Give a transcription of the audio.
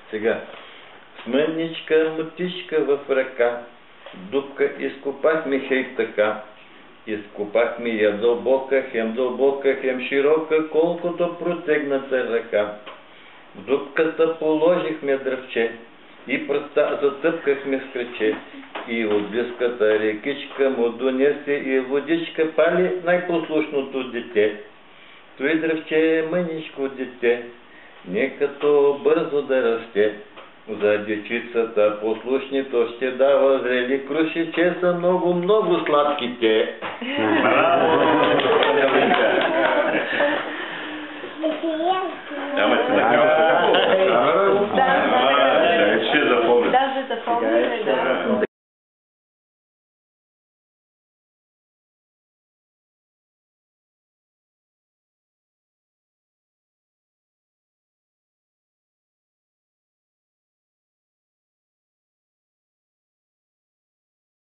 Сега. С мъничка мутичка в ръка, дупка изкопахме хей така. Изкопахме я дълбока, хем широка, колкото протегната ръка. В дупката положихме дръвче и пръста затъпкахме в кръче. И от близката рекичка му донесе и водичка пали най-послушното дете. Той дръвче е мъничко дете, не като бързо да расте. За дечицата послушнито ще дава зрели круши, че са много сладките. Браво!